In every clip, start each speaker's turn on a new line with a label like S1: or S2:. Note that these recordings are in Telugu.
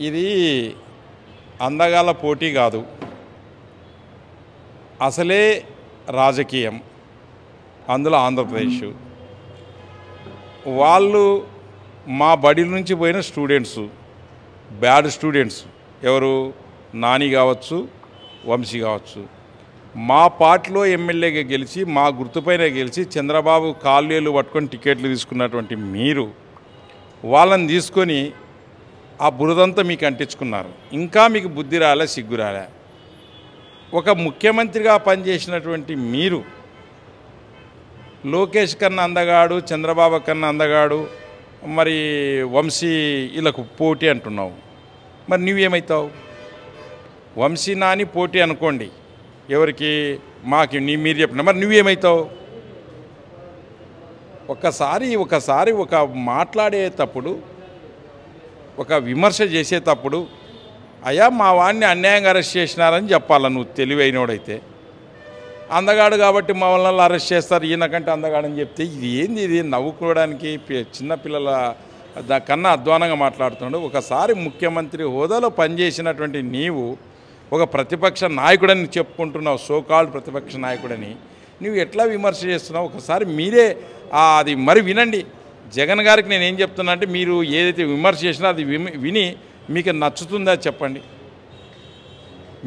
S1: ఇది అందగాల పోటీ కాదు, అసలే రాజకీయం, అందులో ఆంధ్రప్రదేశ్. వాళ్ళు మా బడి నుంచి పోయిన స్టూడెంట్స్, బ్యాడ్ స్టూడెంట్స్. ఎవరు? నాని కావచ్చు, వంశీ కావచ్చు. మా పార్టీలో ఎమ్మెల్యేగా గెలిచి మా గుర్తుపైన గెలిచి చంద్రబాబు కాళ్ళేళ్ళు పట్టుకొని టికెట్లు తీసుకున్నటువంటి మీరు వాళ్ళని తీసుకొని ఆ బురదంతా మీకు అంటించుకున్నారు. ఇంకా మీకు బుద్ధి రాలే, సిగ్గు రాలే. ఒక ముఖ్యమంత్రిగా పనిచేసినటువంటి మీరు లోకేష్ కన్నా అందగాడు, చంద్రబాబు కన్నా అందగాడు, మరి వంశీ వీళ్ళకు పోటీ అంటున్నావు. మరి నువ్వేమవుతావు? వంశీ నాని పోటీ అనుకోండి, ఎవరికి? మాకు మీరు చెప్పిన. మరి నువ్వేమవుతావు? ఒకసారి ఒక మాట్లాడేటప్పుడు, ఒక విమర్శ చేసేటప్పుడు అయ్యా మా వాడిని అన్యాయంగా అరెస్ట్ చేసినారని చెప్పాలా నువ్వు తెలివైనోడైతే. అందగాడు కాబట్టి మా వాళ్ళని అరెస్ట్ చేస్తారు, ఈయనకంటే అందగాడని చెప్తే ఇది ఏంది? ఇది నవ్వుకోవడానికి చిన్నపిల్లల కన్నా అధ్వానంగా మాట్లాడుతున్నాడు. ఒకసారి ముఖ్యమంత్రి హోదాలో పనిచేసినటువంటి నీవు ఒక ప్రతిపక్ష నాయకుడని చెప్పుకుంటున్నావు, సోకాల్డ్ ప్రతిపక్ష నాయకుడని. నువ్వు ఎట్లా విమర్శ చేస్తున్నావు? ఒకసారి మీరే అది మరి వినండి. జగన్ గారికి నేను ఏం చెప్తున్నా అంటే, మీరు ఏదైతే విమర్శ చేసినా అది విని మీకు నచ్చుతుందా చెప్పండి.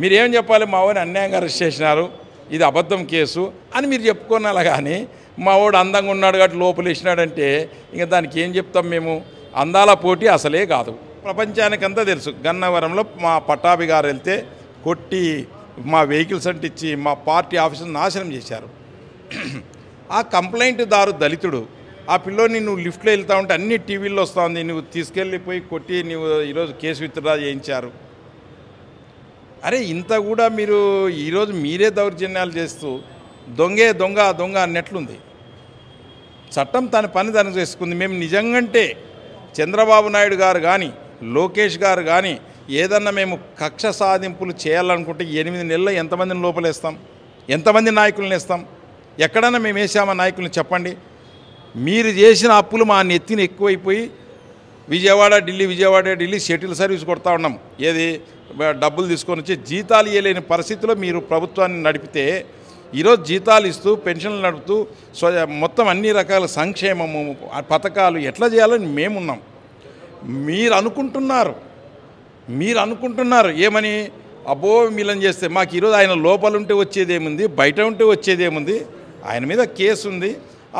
S1: మీరేం చెప్పాలి? మా వాడిని అన్యాయంగా అరెస్ట్ చేసినారు, ఇది అబద్ధం కేసు అని మీరు చెప్పుకోనాలా. కానీ మా వాడు అందంగా ఉన్నాడు కాబట్టి లోపల వేసినాడంటే ఇంకా దానికి ఏం చెప్తాం మేము? అందాల పోటీ అసలే కాదు. ప్రపంచానికంతా తెలుసు. గన్నవరంలో మా పట్టాభి గారు వెళ్తే కొట్టి మా వెహికల్స్ అంటించి మా పార్టీ ఆఫీసును నాశనం చేశారు. ఆ కంప్లైంట్ దారు దళితుడు. ఆ పిల్లోని నువ్వు లిఫ్ట్లో వెళ్తా ఉంటే అన్ని టీవీల్లో వస్తూ ఉంది, నువ్వు తీసుకెళ్ళిపోయి కొట్టి నువ్వు ఈరోజు కేసు విత్డ్రా చేయించారు. అరే ఇంత కూడా మీరు ఈరోజు మీరే దౌర్జన్యాలు చేస్తూ దొంగే దొంగ దొంగ అన్నట్లుంది. చట్టం తన పని తను చేసుకుంది. మేము నిజంగంటే చంద్రబాబు నాయుడు గారు కానీ లోకేష్ గారు కానీ ఏదన్నా మేము కక్ష సాధింపులు చేయాలనుకుంటే 8 నెలల్లో ఎంతమందిని లోపలేస్తాం? ఎంతమంది నాయకులను వేస్తాం? ఎక్కడన్నా మేము వేసామా నాయకులను చెప్పండి. మీరు చేసిన అప్పులు మా నెత్తిని ఎక్కువైపోయి విజయవాడ ఢిల్లీ షటిల్ సర్వీస్ కొడతా ఉన్నాం. ఏది? డబ్బులు తీసుకొని వచ్చి జీతాలు ఇవ్వలేని పరిస్థితిలో మీరు ప్రభుత్వాన్ని నడిపితే ఈరోజు జీతాలు ఇస్తూ పెన్షన్లు నడుపుతూ మొత్తం అన్ని రకాల సంక్షేమము పథకాలు ఎట్లా చేయాలని మేమున్నాం. మీరు అనుకుంటున్నారు ఏమని? అబ్బో మీలని చేస్తే మాకు ఈరోజు ఆయన లోపల ఉంటే వచ్చేదేముంది, బయట ఉంటే వచ్చేదేముంది? ఆయన మీద కేసు ఉంది,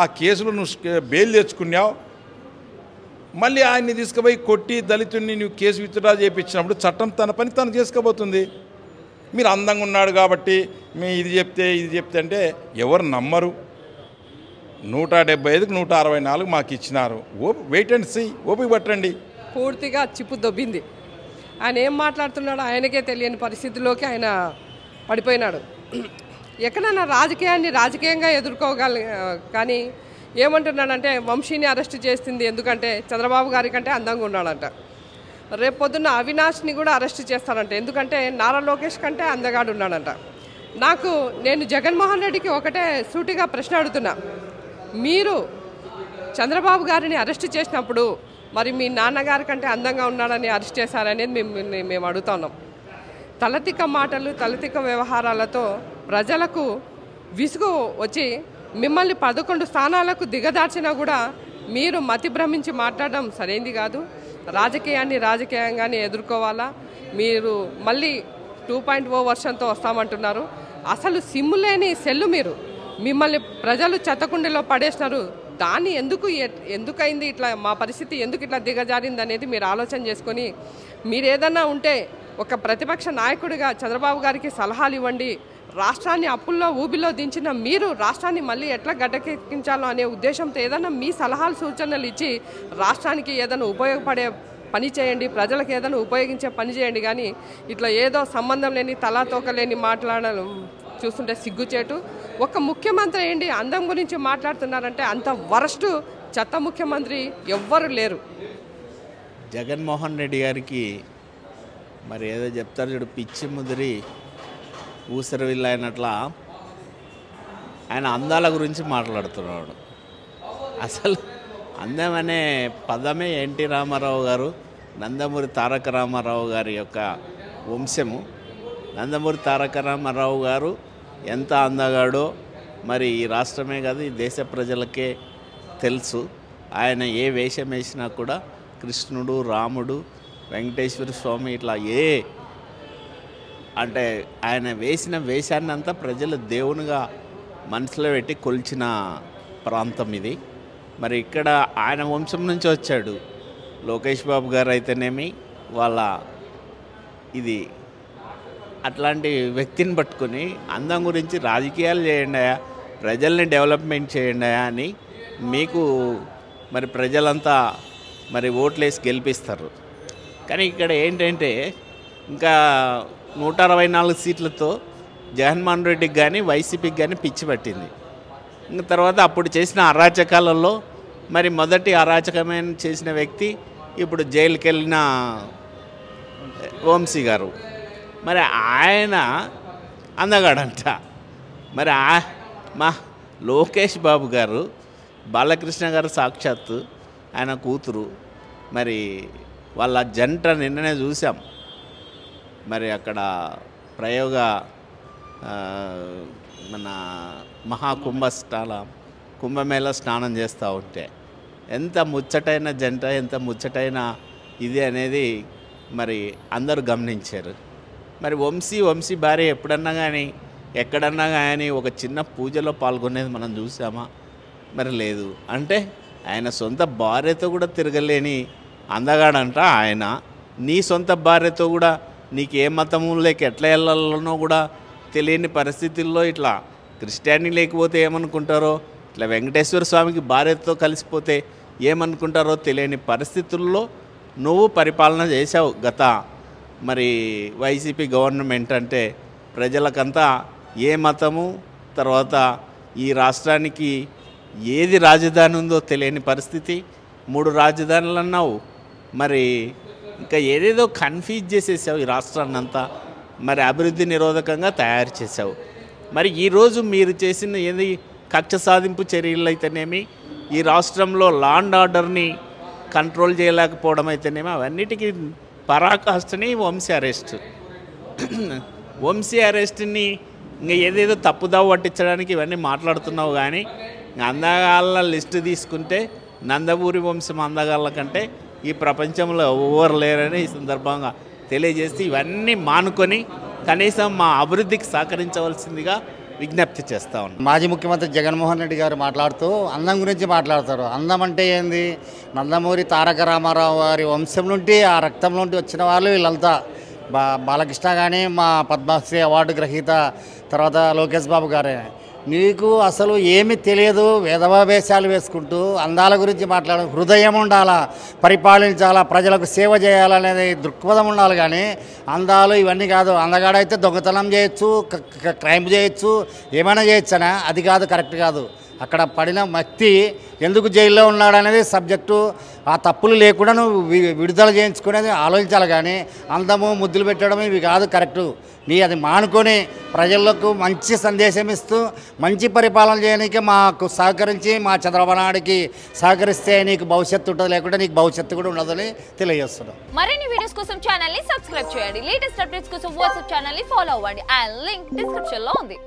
S1: ఆ కేసులో నువ్వు బెయిల్ తెచ్చుకున్నావు. మళ్ళీ ఆయన్ని తీసుకుపోయి కొట్టి దళితుడిని నువ్వు కేసు విత్డ్రా చేయించినప్పుడు చట్టం తన పని తను చేసుకోబోతుంది. మీరు అందంగా ఉన్నాడు కాబట్టి మేము ఇది చెప్తే అంటే ఎవరు నమ్మరు. 175కి 164 మాకు ఇచ్చినారు. వెయిట్ అండ్ సీ, ఓపిక పట్టండి.
S2: పూర్తిగా చిప్పు దొబ్బింది. ఆయన ఏం మాట్లాడుతున్నాడో ఆయనకే తెలియని పరిస్థితిలోకి ఆయన పడిపోయినాడు. ఎక్కడైనా రాజకీయాన్ని రాజకీయంగా ఎదుర్కోగల కానీ ఏమంటున్నాడంటే వంశీని అరెస్ట్ చేస్తుంది ఎందుకంటే చంద్రబాబు గారి కంటే అందంగా ఉన్నాడంట. రేపు పొద్దున్న అవినాష్ని కూడా అరెస్ట్ చేస్తారంట ఎందుకంటే నారా లోకేష్ కంటే అందగాడు ఉన్నాడంట. నేను జగన్మోహన్ రెడ్డికి ఒకటే సూటిగా ప్రశ్న అడుగుతున్నా. మీరు చంద్రబాబు గారిని అరెస్ట్ చేసినప్పుడు మరి మీ నాన్నగారి కంటే అందంగా ఉన్నాడని అరెస్ట్ చేశారనేది మేము అడుగుతా ఉన్నాం. తలతిక్క మాటలు, తలతిక్క వ్యవహారాలతో ప్రజలకు విసుగు వచ్చి మిమ్మల్ని 11 స్థానాలకు దిగదార్చినా కూడా మీరు మతి భ్రమించి మాట్లాడడం సరైంది కాదు. రాజకీయాన్ని రాజకీయంగానే ఎదుర్కోవాలా. మీరు మళ్ళీ 2.0 వర్షన్తో వస్తామంటున్నారు. అసలు సిమ్ము లేని సెల్లు మీరు. మిమ్మల్ని ప్రజలు చెత్తకుండీలో పడేసినారు. దాన్ని ఎందుకైంది ఇట్లా, మా పరిస్థితి ఎందుకు ఇట్లా దిగజారింది అనేది మీరు ఆలోచన చేసుకొని మీరు ఏదన్నా ఉంటే ఒక ప్రతిపక్ష నాయకుడిగా చంద్రబాబు గారికి సలహాలు ఇవ్వండి. రాష్ట్రాన్ని అప్పుల్లో ఊబిలో దించిన మీరు రాష్ట్రాన్ని మళ్ళీ ఎట్లా గడ్డకెక్కించాలో అనే ఉద్దేశంతో ఏదైనా మీ సలహాలు సూచనలు ఇచ్చి రాష్ట్రానికి ఏదైనా ఉపయోగపడే పని చేయండి, ప్రజలకు ఏదైనా ఉపయోగించే పని చేయండి. కానీ ఇట్లా ఏదో సంబంధం లేని తలాతోకలేని మాట్లాడడం చూస్తుంటే సిగ్గుచేటు. ఒక ముఖ్యమంత్రి ఏంటి అందం గురించి మాట్లాడుతున్నారంటే అంత వరస్ట్ చెత్త ముఖ్యమంత్రి ఎవ్వరు లేరు.
S3: జగన్మోహన్ రెడ్డి గారికి మరి ఏదో చెప్తారు చూడు, పిచ్చి ముదిరి ఊసరి వీళ్ళైనట్లా ఆయన అందాల గురించి మాట్లాడుతున్నాడు. అసలు అందం అనే పదమే ఎన్టీ రామారావు గారు నందమూరి తారక రామారావు గారి యొక్క వంశము. నందమూరి తారక రామారావు గారు ఎంత అందగాడో మరి ఈ రాష్ట్రమే కాదు ఈ దేశ ప్రజలకే తెలుసు. ఆయన ఏ వేషం వేసినా కూడా కృష్ణుడు, రాముడు, వెంకటేశ్వర స్వామి ఇట్లా అంటే ఆయన వేసిన వేషాన్ని అంతా ప్రజలు దేవునిగా మనసులో పెట్టి కొలిచిన ప్రాంతం ఇది. మరి ఇక్కడ ఆయన వంశం నుంచి వచ్చాడు లోకేష్ బాబు గారు అయితేనేమి వాళ్ళ ఇది అట్లాంటి వ్యక్తిని పట్టుకొని అందం గురించి రాజకీయాలు చేయండి, ప్రజల్ని డెవలప్మెంట్ చేయండి అని మీకు మరి ప్రజలంతా మరి ఓట్లేసి గెలిపిస్తారు. కానీ ఇక్కడ ఏంటంటే ఇంకా 164 సీట్లతో జగన్మోహన్ రెడ్డికి కానీ వైసీపీకి కానీ పిచ్చి పట్టింది. ఇంకా తర్వాత అప్పుడు చేసిన అరాచకాలలో మరి మొదటి అరాచకమైన చేసిన వ్యక్తి ఇప్పుడు జైలుకి వెళ్ళిన వంశీ గారు. మరి ఆయన అందగాడంట. మరి మా లోకేష్ బాబు గారు, బాలకృష్ణ గారు సాక్షాత్తు ఆయన కూతురు, మరి వాళ్ళ జంట నిన్ననే చూసాం. మరి అక్కడ ప్రయోగ మన కుంభమేళ స్నానం చేస్తూ ఉంటే ఎంత ముచ్చటైన జంట, ఎంత ముచ్చటైన ఇది అనేది మరి అందరూ గమనించారు. మరి వంశీ భార్య ఎప్పుడన్నా కానీ ఎక్కడన్నా కానీ ఒక చిన్న పూజలో పాల్గొనేది మనం చూసామా? మరి లేదు. అంటే ఆయన సొంత భార్యతో కూడా తిరగలేని అందగాడంట ఆయన. నీ సొంత భార్యతో కూడా నీకు ఏ మతంలోకి ఎట్లా వెళ్ళాలనో కూడా తెలియని పరిస్థితుల్లో ఇట్లా క్రిస్టియానీ లేకపోతే ఏమనుకుంటారో, ఇట్లా వెంకటేశ్వర స్వామికి భార్యతో కలిసిపోతే ఏమనుకుంటారో తెలియని పరిస్థితుల్లో నువ్వు పరిపాలన చేశావు గత మరి వైసీపీ గవర్నమెంట్. అంటే ప్రజలకంతా ఏ మతము, తర్వాత ఈ రాష్ట్రానికి ఏది రాజధాని ఉందో తెలియని పరిస్థితి. 3 రాజధానులు అన్నావు, మరి ఇంకా ఏదేదో కన్ఫ్యూజ్ చేసేసావు ఈ రాష్ట్రాన్ని అంతా. మరి అభివృద్ధి నిరోధకంగా తయారు చేసావు. మరి ఈరోజు మీరు చేసిన ఏది కక్ష సాధింపు చర్యలు అయితేనేమి, ఈ రాష్ట్రంలో లా అండ్ ఆర్డర్ని కంట్రోల్ చేయలేకపోవడం అయితేనేమి, అవన్నిటికీ పరాకాష్ఠని వంశీ అరెస్ట్ని ఇంకా ఏదేదో తప్పుదావ పట్టించడానికి ఇవన్నీ మాట్లాడుతున్నావు. కానీ అందగాళ్ళ లిస్టు తీసుకుంటే నందమూరి వంశం అందగాళ్ళ కంటే ఈ ప్రపంచంలో ఎవరు లేరని ఈ సందర్భంగా తెలియజేసి ఇవన్నీ మానుకొని కనీసం మా అభివృద్ధికి సహకరించవలసిందిగా విజ్ఞప్తి చేస్తూ ఉన్నాం.
S4: మాజీ ముఖ్యమంత్రి జగన్మోహన్ రెడ్డి గారు మాట్లాడుతూ అందం గురించి మాట్లాడతారు. అందం అంటే ఏంది? నందమూరి తారక రామారావు గారి వంశం నుండి, ఆ రక్తం నుండి వచ్చిన వాళ్ళు వీళ్ళంతా. బాలకృష్ణ కానీ, మా పద్మశ్రీ అవార్డు గ్రహీత తర్వాత లోకేష్ బాబు గారే. నీకు అసలు ఏమీ తెలియదు, వేదవావేశాలు వేసుకుంటూ అందాల గురించి మాట్లాడ హృదయం ఉండాలా, పరిపాలించాలా, ప్రజలకు సేవ చేయాలనేది దృక్పథం ఉండాలి. కానీ అందాలు ఇవన్నీ కాదు. అందగాడైతే దొంగతనం చేయొచ్చు, క్రైమ్ చేయొచ్చు, ఏమైనా చేయొచ్చనా? అది కాదు, కరెక్ట్ కాదు. అక్కడ పడిన వ్యక్తి ఎందుకు జైల్లో ఉన్నాడనేది సబ్జెక్టు. ఆ తప్పులు లేకుండా నువ్వు విడుదల చేయించుకునేది ఆలోచించాలి. కానీ అందము, ముద్దులు పెట్టడం ఇవి కాదు కరెక్టు. అది మానుకొని ప్రజలకు మంచి సందేశం ఇస్తూ మంచి పరిపాలన చేయడానికి మాకు సహకరించి, మా చంద్రబాబు నాయుడికి సహకరిస్తే నీకు భవిష్యత్తు ఉంటుంది, లేకుంటే నీకు భవిష్యత్తు కూడా ఉండదని తెలియజేస్తున్నాం.
S5: మరిన్ని వీడియోస్ కోసం ఛానల్ ని సబ్స్క్రైబ్ చేయండి. లేటెస్ట్ అప్డేట్స్ కోసం వాట్సాప్ ఛానల్ ని ఫాలో అవ్వండి. ఆ లింక్ డిస్క్రిప్షన్ లో ఉంది.